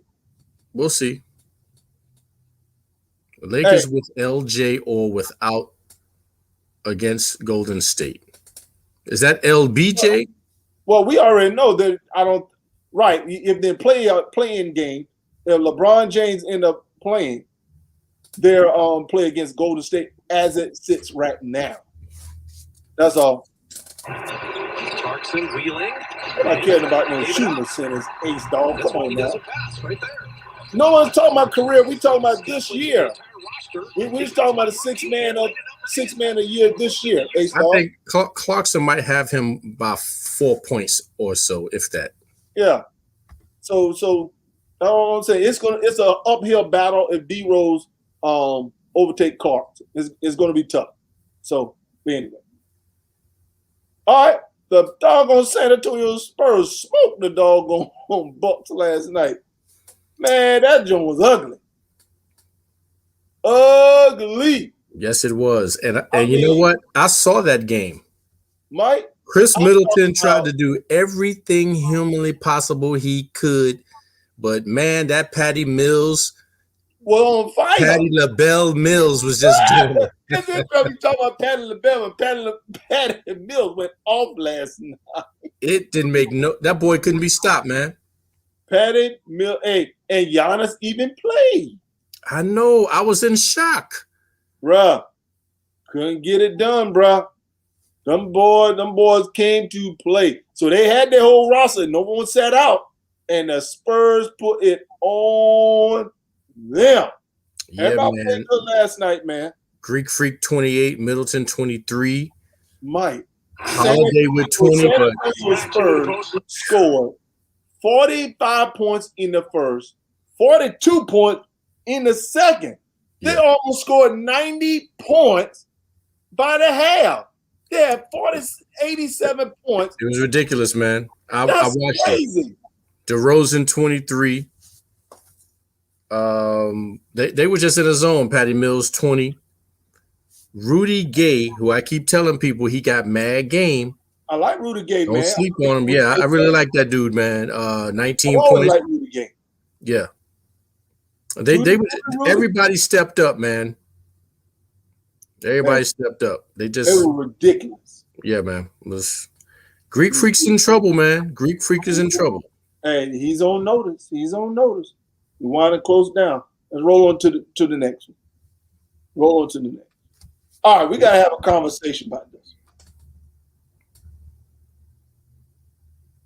We'll see. Lakers with LJ or without against Golden State. Is that LBJ? Well, we already know that I don't. Right, if they playing game, if LeBron James end up playing, they're play against Golden State as it sits right now. That's all. Clarkson wheeling. I'm not caring about no shooting centers, Ace Dog. Come on now. No one's talking about career. We talking about this year. We're just talking about a 6 man a year this year. Ace Dog. I think Clarkson might have him by 4 points or so, if that. Yeah. So all I'm saying. It's an uphill battle if D Rose overtake Cards. It's gonna be tough. So anyway. All right. The doggone San Antonio Spurs smoked the doggone Bucks last night. Man, that joint was ugly. Ugly. Yes, it was. And you know what? I saw that game. Mike? Chris Middleton tried to do everything humanly possible he could. But, man, that Patty Mills, on fire. Patty LaBelle Mills was just doing it. This is probably talking about Patty LaBelle, and Patty Mills went off last night. It didn't make that boy couldn't be stopped, man. Patty Mills, hey, and Giannis even played. I know. I was in shock. Bruh, couldn't get it done, bruh. Them boys came to play. So they had their whole roster. No one sat out. And the Spurs put it on them. Yeah, Everybody man. played good last night, man. Greek Freak 28, Middleton 23. Mike. Holiday with 20, but Spurs scored 45 points in the first, 42 points in the second. They almost scored 90 points by the half. They had 87 points. It was ridiculous, man. I watched crazy. it. DeRozan 23. They were just in a zone. Patty Mills 20. Rudy Gay, who I keep telling people he got mad game. I like Rudy Gay, man. Don't sleep on him. Yeah, I really like that dude, man. 19 I points. like Rudy Gay. Yeah. Everybody stepped up, man. Everybody stepped up. They were ridiculous. Yeah, man. Greek Freak's in trouble, man. Greek Freak is in trouble. And he's on notice. We want to close down. Let's roll on to the next one. Roll on to the next. All right, we got to have a conversation about this.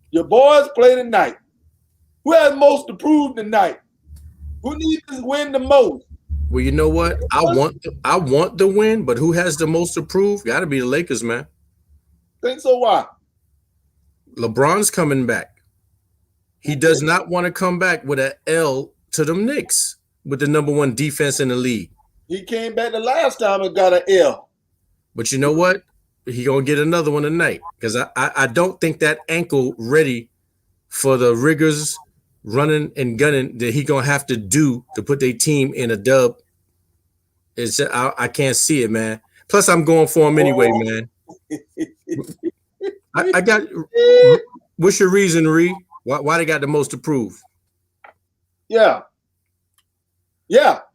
Your boys play tonight. Who has most to prove tonight? Who needs to win the most? Well, you know what? I want the win, but who has the most to prove? Got to be the Lakers, man. Think so? Why? LeBron's coming back. He does not want to come back with an L to them Knicks with the number one defense in the league. He came back the last time and got an L. But you know what? He gonna get another one tonight because I don't think that ankle ready for the rigors running and gunning that he gonna have to do to put their team in a dub. It's just, I can't see it, man. Plus, I'm going for him anyway, man. I got. What's your reason, Ree? Why they got the most to prove? Yeah,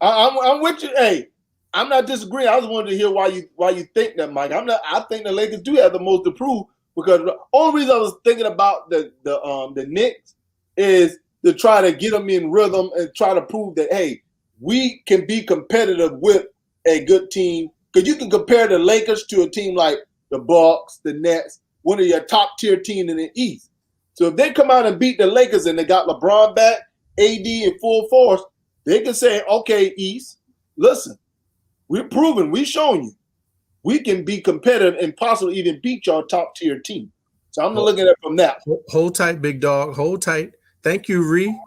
I'm with you. Hey, I'm not disagreeing. I just wanted to hear why you think that, Mike. I think the Lakers do have the most to prove because the only reason I was thinking about the Knicks is to try to get them in rhythm and try to prove that hey, we can be competitive with a good team. Because you can compare the Lakers to a team like the Bucks, the Nets, one of your top tier teams in the East. So if they come out and beat the Lakers and they got LeBron back, AD in full force, they can say, okay, East, listen, we're proving, we're showing you, we can be competitive and possibly even beat your top tier team. So I'm looking at it from that. Hold tight, big dog. Hold tight. Thank you, Ree.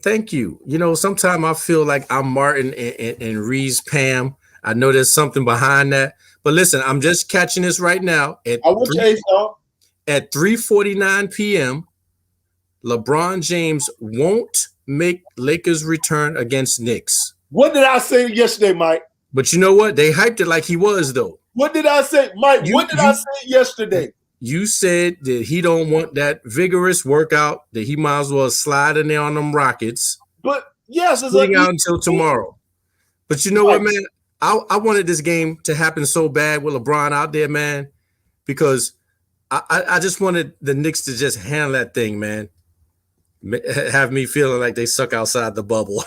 Thank you. You know, sometimes I feel like I'm Martin and Ree's Pam. I know there's something behind that. But listen, I'm just catching this right now. At 3:49 p.m., LeBron James won't make Lakers return against Knicks. What did I say yesterday, Mike? But you know what? They hyped it like he was, though. What did I say, Mike? What did I say yesterday? You said that he don't want that vigorous workout, that he might as well slide in there on them Rockets. But yes, it's sitting out until tomorrow. But you know what, man? I wanted this game to happen so bad with LeBron out there, man, because I just wanted the Knicks to just handle that thing, man. Have me feeling like they suck outside the bubble.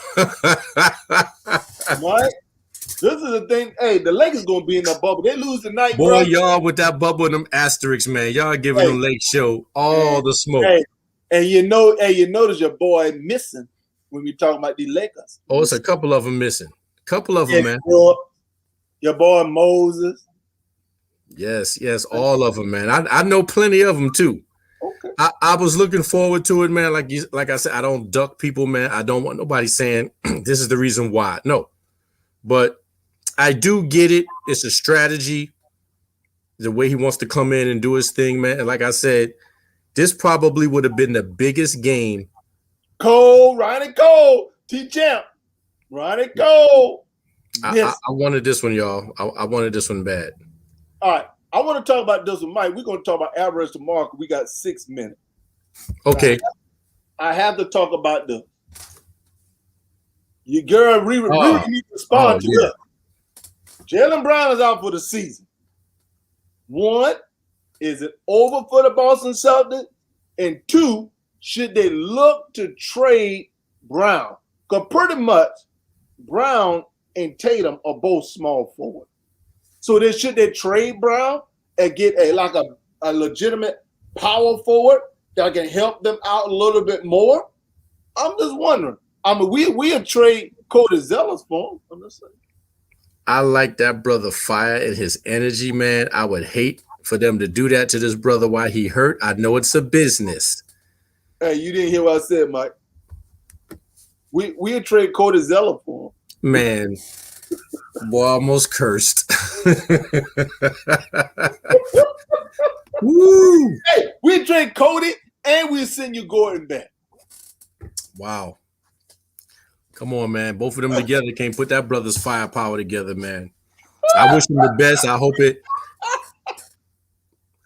What? This is the thing. Hey, the Lakers gonna be in that bubble. They lose tonight, boy. Bro. Y'all with that bubble and them asterisks, man. Y'all giving them Lake Show all the smoke. Hey, and you notice your boy missing when we talking about the Lakers. Oh, it's a couple of them missing. Couple of them, man. Your boy Moses. Yes, all of them, man. I know plenty of them too. Okay. I was looking forward to it, man. Like I said, I don't duck people, man. I don't want nobody saying this is the reason why. No, but I do get it. It's a strategy. The way he wants to come in and do his thing, man. And like I said, this probably would have been the biggest game. Ronnie Cole, T-Champ. Ronnie Cole. I wanted this one, y'all. I wanted this one bad. All right. I want to talk about this with Mike. We're going to talk about Alvarez tomorrow. We got 6 minutes. Okay. I have to talk about your girl Riri needs to respond to it. Jaylen Brown is out for the season. One, is it over for the Boston Celtics? And two, should they look to trade Brown? Because pretty much Brown and Tatum are both small forward. So should they trade Brown and get a legitimate power forward that can help them out a little bit more? I'm just wondering. I mean, we'll trade Cody Zeller for him. I'm just saying. I like that brother fire and his energy, man. I would hate for them to do that to this brother while he hurt. I know it's a business. Hey, you didn't hear what I said, Mike. We'll trade Cody Zeller for him. Man, boy, almost cursed. Woo! Hey, we trade Cody and we'll send you Gordon back. Wow. Come on, man. Both of them together can't put that brother's firepower together, man. I wish him the best. I hope it.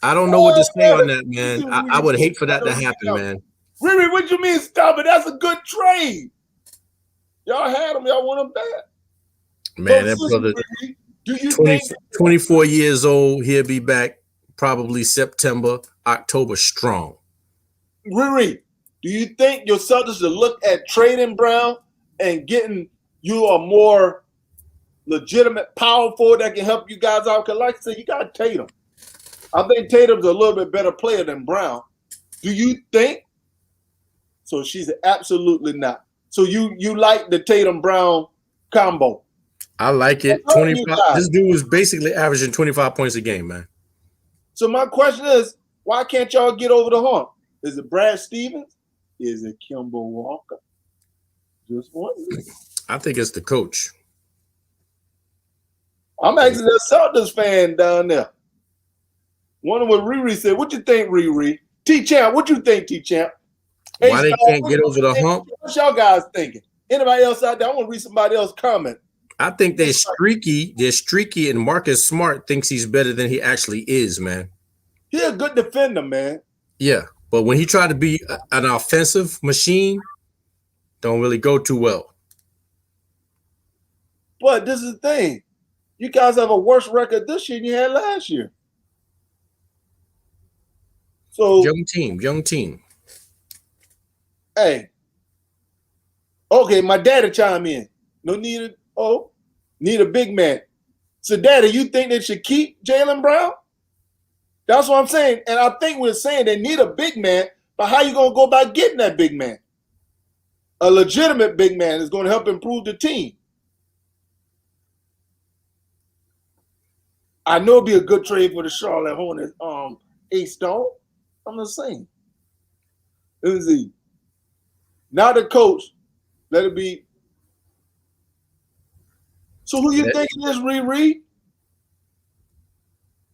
I don't know what to say on that, man. I would hate for that to happen, man. Riri, what you mean stop it? That's a good trade. Y'all had him. Y'all want him back. Man, that brother, Riri, do you think 24 years old, he'll be back probably September, October strong. Riri, do you think your Celtics should look at trading Brown and getting you a more legitimate power forward that can help you guys out? Because like I said, you got Tatum. I think Tatum's a little bit better player than Brown. Do you think? So she's absolutely not. So you like the Tatum-Brown combo? I like it. 25. This dude was basically averaging 25 points a game, man. So my question is, why can't y'all get over the hump? Is it Brad Stevens? Is it Kemba Walker? Just wondering. I think it's the coach. I'm actually a Celtics fan down there. Wonder what Riri said. What you think, Riri? T-Champ, what you think, T-Champ? Why they can't get over the hump? What y'all guys thinking? Anybody else out there? I want to read somebody else comment. I think they're streaky. They're streaky, and Marcus Smart thinks he's better than he actually is, man. He's a good defender, man. Yeah, but when he tried to be an offensive machine, don't really go too well. But this is the thing. You guys have a worse record this year than you had last year. So young team. Hey. Okay, my daddy chime in. Need a big man. So, Daddy, you think they should keep Jaylen Brown? That's what I'm saying. And I think we're saying they need a big man, but how you going to go about getting that big man? A legitimate big man is going to help improve the team. I know it'd be a good trade for the Charlotte Hornets. A-Stone. I'm just saying. Let me see. Now the coach, let it be. So who you think it is, Riri?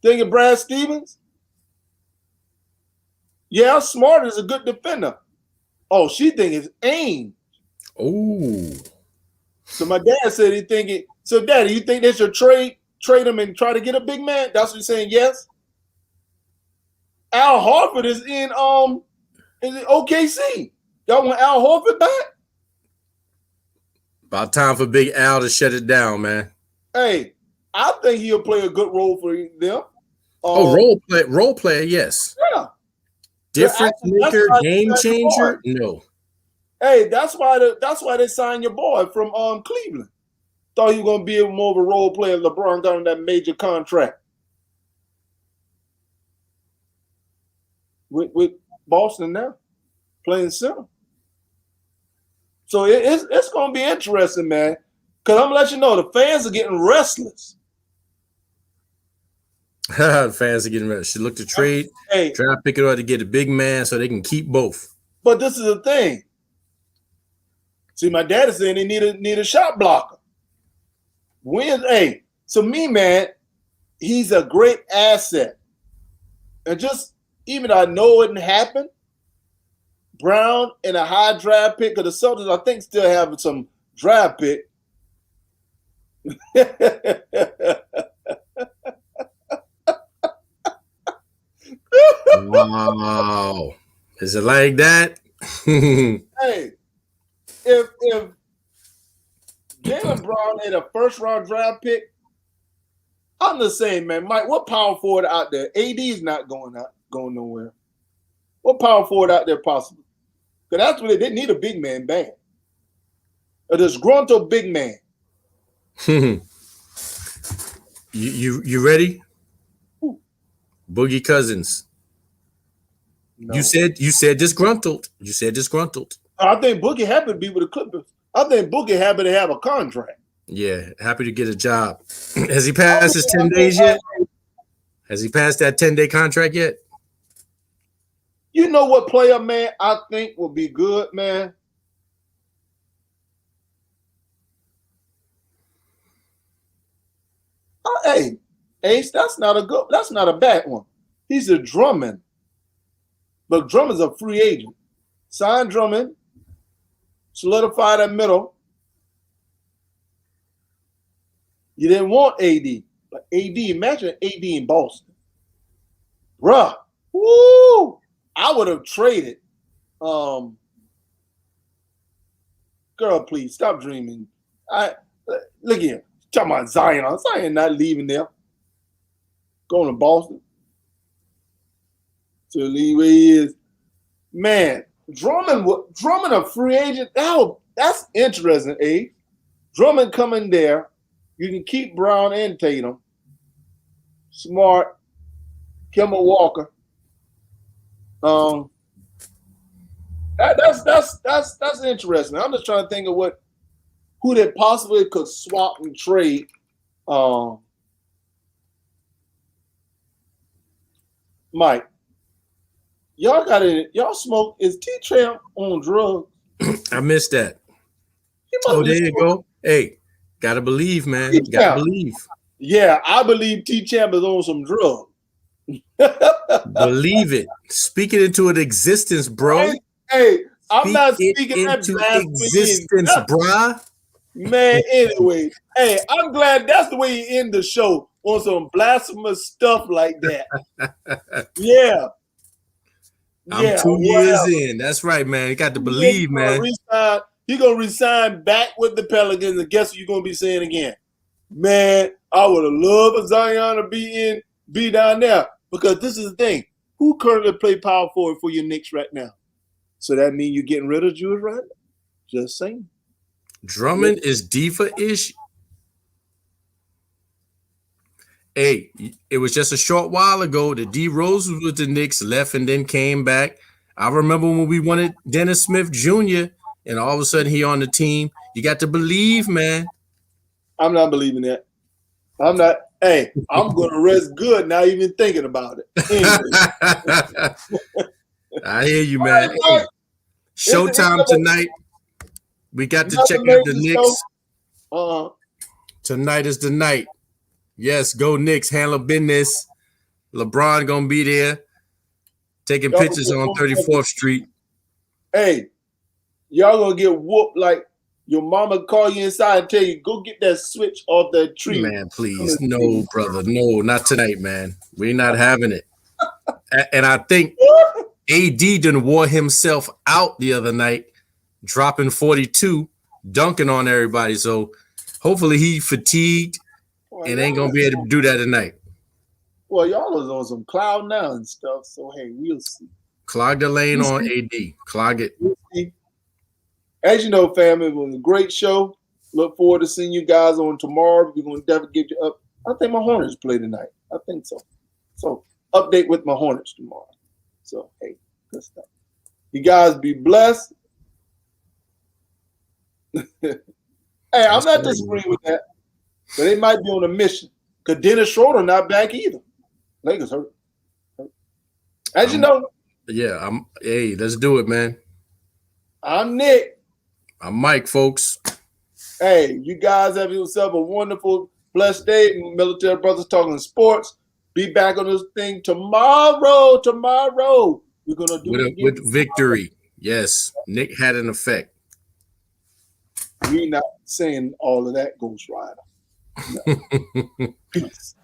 Thinking Brad Stevens? Yeah, Smart is a good defender. Oh, she think it's Ainge. Oh. So my dad said he thinking. So, Daddy, you think they should trade him and try to get a big man? That's what you're saying. Yes. Al Horford is in OKC. Y'all want Al Horford back? About time for Big Al to shut it down, man. Hey, I think he'll play a good role for them. Role player, yes. Yeah. Difference maker, game changer, no. Hey, that's why they signed your boy from Cleveland. Thought he was gonna be more of a role player. LeBron got him that major contract with Boston now, playing center. So it's gonna be interesting, man. Because I'm gonna let you know the fans are getting restless. Fans are getting ready. She looked to trade, Hey, draft pick it up to get a big man so they can keep both. but this is the thing. See, my dad is saying they need a shot blocker. So me, man, he's a great asset. And just even though I know it didn't happen, Brown and a high draft pick, because the Celtics, I think, still have some draft pick. Wow. Is it like that? Hey, if Jaylen Brown had a first round draft pick, I'm the same, man. Mike, what power forward out there? AD is not going nowhere. What power forward out there possible? Because that's what they need, a big man bad. A disgruntled big man. You ready? Ooh. Boogie Cousins. No. You said disgruntled. You said disgruntled. I think Boogie happy to be with the Clippers. I think Boogie happy to have a contract. Yeah, happy to get a job. Has he passed his 10 days yet? Has he passed that 10-day contract yet? You know what player, man, I think will be good, man? Hey, Ace, that's not a bad one. He's a Drummond. But Drummond's a free agent. Sign Drummond, solidify that middle. You didn't want AD. But AD, imagine AD in Boston. Bruh. Woo! I would have traded. Girl, please stop dreaming. Look here. Talking about Zion. Zion not leaving there. Going to Boston. To leave where he is. Man, Drummond a free agent. That's interesting, eh? Drummond coming there. You can keep Brown and Tatum. Smart. Kemba Walker. That's interesting. I'm just trying to think of who they possibly could swap and trade. Mike, y'all smoke. Is T-Champ on drugs? I missed that. Oh, there you go. Hey, gotta believe, man. T-Champ. Gotta believe. Yeah, I believe T-Champ is on some drugs. Believe it. Speak it into an existence, bro. Hey, I'm not speaking that into existence, bruh. Man, anyway, hey, I'm glad that's the way you end the show, on some blasphemous stuff like that. Yeah. I'm 2 years in. That's right, man. You got to believe, man. You're going to resign back with the Pelicans, and guess what you're going to be saying again? Man, I would have loved for Zion to be down there. Because this is the thing. Who currently play power forward for your Knicks right now? So that means you're getting rid of Julius Randle? Just saying. Drummond is diva-ish. Hey, it was just a short while ago that D Rose was with the Knicks, left and then came back. I remember when we wanted Dennis Smith Jr. and all of a sudden he on the team. You got to believe, man. I'm not believing that. I'm not. Hey, I'm going to rest good now even thinking about it. Anyway. I hear you, man. Hey, showtime tonight. We got to check out the Knicks. Tonight is the night. Yes, go Knicks. Handle business. LeBron going to be there taking pictures on 34th Street. Hey, y'all going to get whooped like your mama call you inside and tell you, go get that switch off that tree. Man, please. No, brother. No, not tonight, man. We're not having it. And I think AD done wore himself out the other night, dropping 42, dunking on everybody. So hopefully he fatigued and ain't going to be able to do that tonight. Well, y'all is on some cloud now and stuff. So, hey, we'll see. Clog the lane on AD. Clog it. We'll see. As you know, family, it was a great show. Look forward to seeing you guys on tomorrow. We're going to definitely get you up. I think my Hornets play tonight. I think so. So, update with my Hornets tomorrow. So, hey, good stuff. You guys be blessed. Hey, I'm not disagreeing with that. But they might be on a mission. Because Dennis Schroeder not back either. Lakers hurt. As you know, Yeah, hey, let's do it, man. I'm Nick. I'm Mike, folks. Hey, you guys have yourself a wonderful, blessed day. Military Brothers Talking Sports. Be back on this thing tomorrow. We're gonna do it again. With victory. Yes, Nick had an effect. We not saying all of that, Ghost Rider. No. Peace.